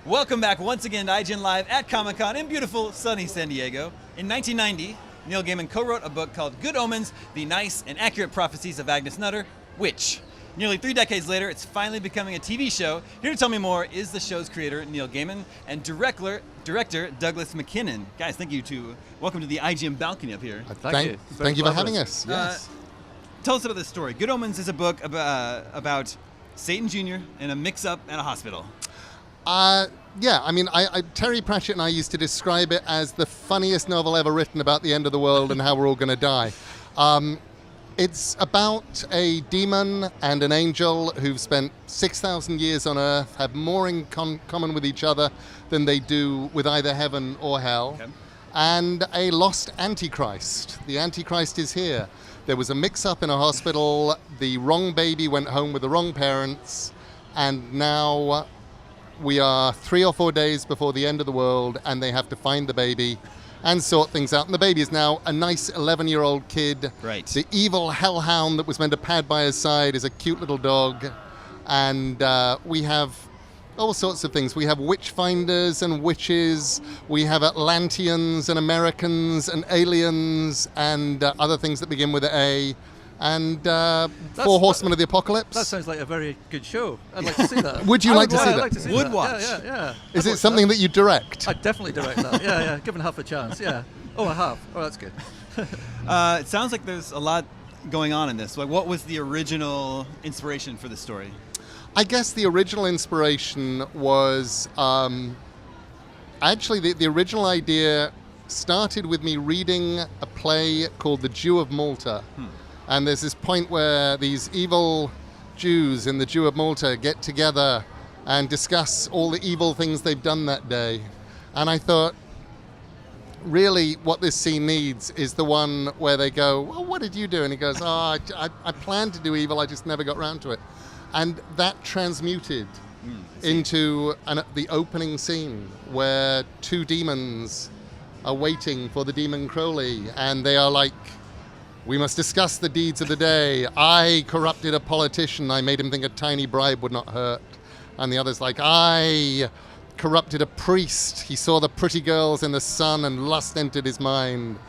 Welcome back once again to IGN Live at Comic-Con in beautiful, sunny San Diego. In 1990, Neil Gaiman co-wrote a book called Good Omens, The Nice and Accurate Prophecies of Agnes Nutter, which, nearly 3 decades later, it's finally becoming a TV show. Here to tell me more is the show's creator, Neil Gaiman, and director Douglas McKinnon. Guys, welcome to the IGN balcony up here. Thank you for having us. Yes. Tell us about this story. Good Omens is a book about Satan Jr. and a mix-up at a hospital. Terry Pratchett and I used to describe it as the funniest novel ever written about the end of the world and how we're all going to die. It's about a demon and an angel who've spent 6,000 years on Earth, have more in common with each other than they do with either heaven or hell, and a lost Antichrist. The Antichrist is here. There was a mix-up in a hospital, the wrong baby went home with the wrong parents, and now we are 3 or 4 days before the end of the world, and they have to find the baby and sort things out. And the baby is now a nice 11-year-old kid. Right. The evil hellhound that was meant to pad by his side is a cute little dog. And we have all sorts of things. We have witch finders and witches. We have Atlanteans and Americans and aliens and other things that begin with an A. And 4 Horsemen of the Apocalypse. That sounds like a very good show. I'd like to see that. Would you like to see that? I'd like to see Would that. watch. Yeah. Is it something that you direct? I'd definitely direct that. Yeah. Given half a chance. Yeah. Oh, I have. Oh, that's good. It sounds like there's a lot going on in this. Like, what was the original inspiration for the story? I guess the original inspiration was actually the original idea started with me reading a play called The Jew of Malta. And there's this point where these evil Jews in the Jew of Malta get together and discuss all the evil things they've done that day. And I thought, really, what this scene needs is the one where they go, well, what did you do? And he goes, I planned to do evil, I just never got around to it. And that transmuted into the opening scene where 2 demons are waiting for the demon Crowley, and they are like, we must discuss the deeds of the day. I corrupted a politician. I made him think a tiny bribe would not hurt. And the other's like, I corrupted a priest. He saw the pretty girls in the sun and lust entered his mind.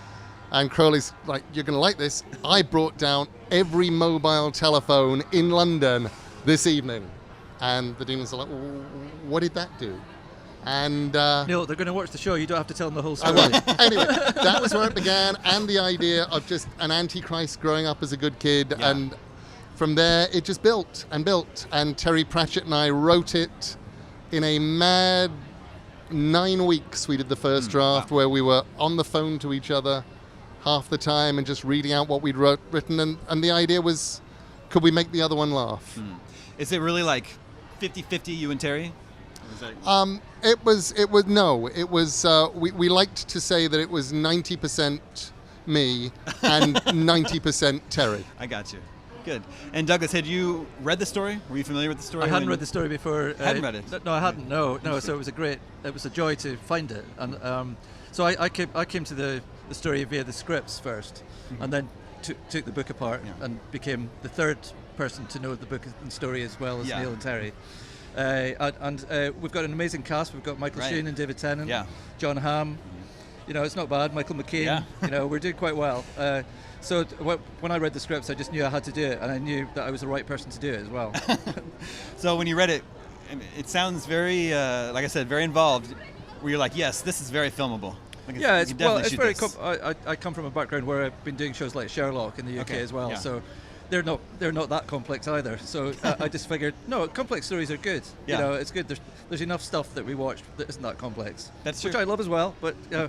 And Crowley's like, you're going to like this. I brought down every mobile telephone in London this evening. And the demons are like, what did that do? And Neil, they're going to watch the show. You don't have to tell them the whole story. Anyway, that was where it began, and the idea of just an Antichrist growing up as a good kid, and from there it just built and built. And Terry Pratchett and I wrote it in a mad 9 weeks. We did the first draft where we were on the phone to each other half the time and just reading out what we'd written, and the idea was, could we make the other one laugh? Is it really like 50-50, you and Terry? We liked to say that it was 90% me and 90% Terry. I got you. Good. And Douglas, had you read the story? Were you familiar with the story? I hadn't read the story before. Hadn't read it? No, I hadn't. No. So it was a joy to find it. And so I came to the story via the scripts first, and then took the book apart and became the third person to know the book and story as well as Neil and Terry. We've got an amazing cast. We've got Michael Sheen and David Tennant, John Hamm. It's not bad. Michael McCain. We're doing quite well. So when I read the scripts, I just knew I had to do it, and I knew that I was the right person to do it as well. So when you read it, it sounds very, like I said, very involved. Where you're like, yes, this is very filmable. It's very. I come from a background where I've been doing shows like Sherlock in the UK as well. So. They're not that complex either. So I just figured, no, complex stories are good. It's good. There's enough stuff that we watch that isn't that complex. That's true. Which I love as well, but the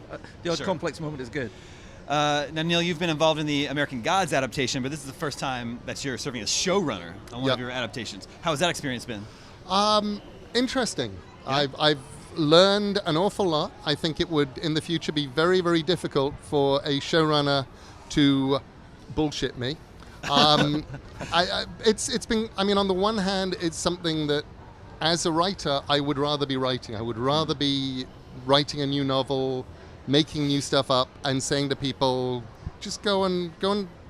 odd complex moment is good. Now, Neil, you've been involved in the American Gods adaptation, but this is the first time that you're serving as showrunner on one of your adaptations. How has that experience been? Interesting. I've learned an awful lot. I think it would, in the future, be very, very difficult for a showrunner to bullshit me. It's been, on the one hand, it's something that as a writer I would rather be writing. I would rather be writing a new novel, making new stuff up, and saying to people, just go and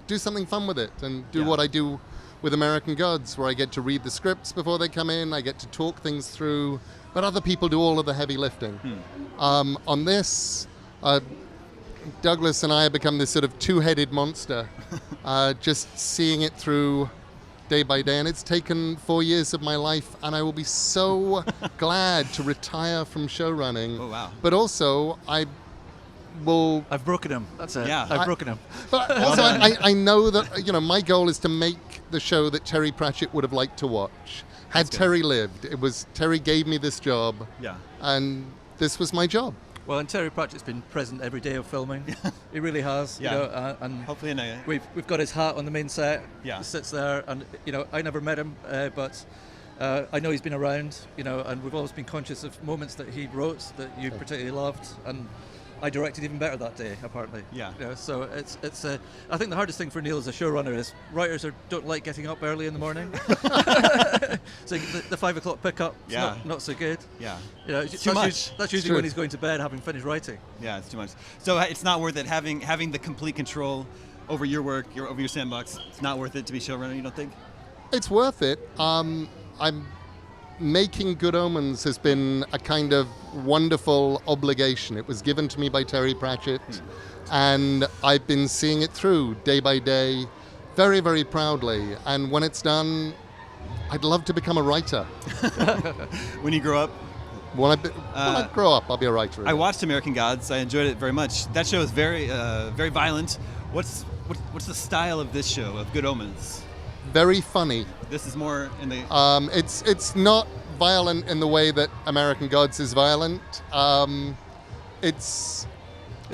do something fun with it and do what I do with American Gods, where I get to read the scripts before they come in, I get to talk things through, but other people do all of the heavy lifting. On this, Douglas and I have become this sort of two-headed monster, just seeing it through day by day, and it's taken 4 years of my life, and I will be so glad to retire from show running. Oh, wow. But also, I've broken him. That's it. Yeah. I've broken him. But also, I know that, my goal is to make the show that Terry Pratchett would have liked to watch. Had That's good. Terry lived, Terry gave me this job, Yeah. and this was my job. Well, and Terry Pratchett's been present every day of filming. He really has. Yeah. And Hopefully in a... we've got his hat on the main set. Yeah. He sits there, and I never met him, but I know he's been around. And we've always been conscious of moments that he wrote that you particularly loved, and I directed even better that day, apparently. Yeah. So it's. I think the hardest thing for Neil as a showrunner is writers don't like getting up early in the morning. So the 5 o'clock pickup, Yeah. not so good. Yeah. It's too much. That's usually true. when he's going to bed, having finished writing. Yeah, it's too much. So it's not worth it having the complete control over your work, over your sandbox. It's not worth it to be showrunner, you don't think? It's worth it. Making Good Omens has been a kind of wonderful obligation. It was given to me by Terry Pratchett, and I've been seeing it through day by day, very, very proudly. And when it's done, I'd love to become a writer. When you grow up? When I grow up, I'll be a writer. I watched American Gods. I enjoyed it very much. That show is very, very violent. What's the style of this show, of Good Omens? Very funny. This is more in the... It's not violent in the way that American Gods is violent. It's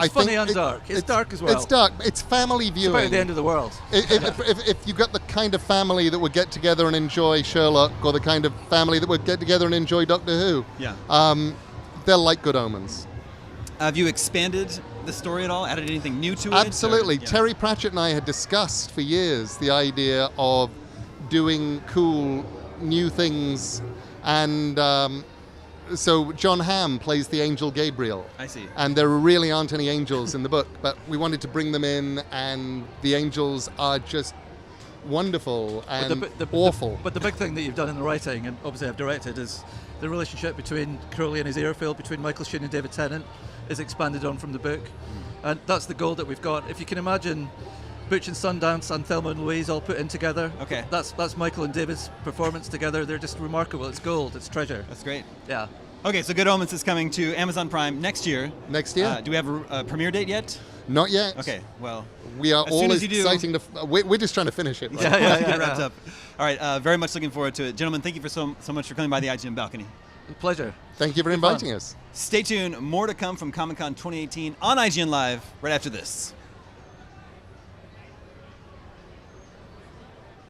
funny and dark. It's dark as well. It's dark. It's family It's viewing. about the end of the world. If you've got the kind of family that would get together and enjoy Sherlock, or the kind of family that would get together and enjoy Doctor Who, they'll like Good Omens. Have you expanded the story at all? Added anything new to it? Absolutely. Or- yeah. Terry Pratchett and I had discussed for years the idea of doing cool new things, and so John Hamm plays the angel Gabriel. I see. And there really aren't any angels in the book, but we wanted to bring them in, and the angels are just wonderful and awful. But the big thing that you've done in the writing, and obviously I've directed, is the relationship between Crowley and his airfield, between Michael Sheen and David Tennant, is expanded on from the book. And that's the goal that we've got. If you can imagine Butch and Sundance and Thelma and Louise all put in together, Okay. that's Michael and David's performance together. They're just remarkable. It's gold. It's treasure. That's great. Yeah. Okay, so Good Omens is coming to Amazon Prime next year. Next year? Do we have a premiere date yet? Not yet. Okay, well... We are As soon all as you do- exciting to... We're just trying to finish it. Right? Yeah. Get wrapped up. All right, very much looking forward to it. Gentlemen, thank you so much for coming by the IGN balcony. Pleasure. Thank you for Good fun. inviting us. Stay tuned. More to come from Comic-Con 2018 on IGN Live right after this.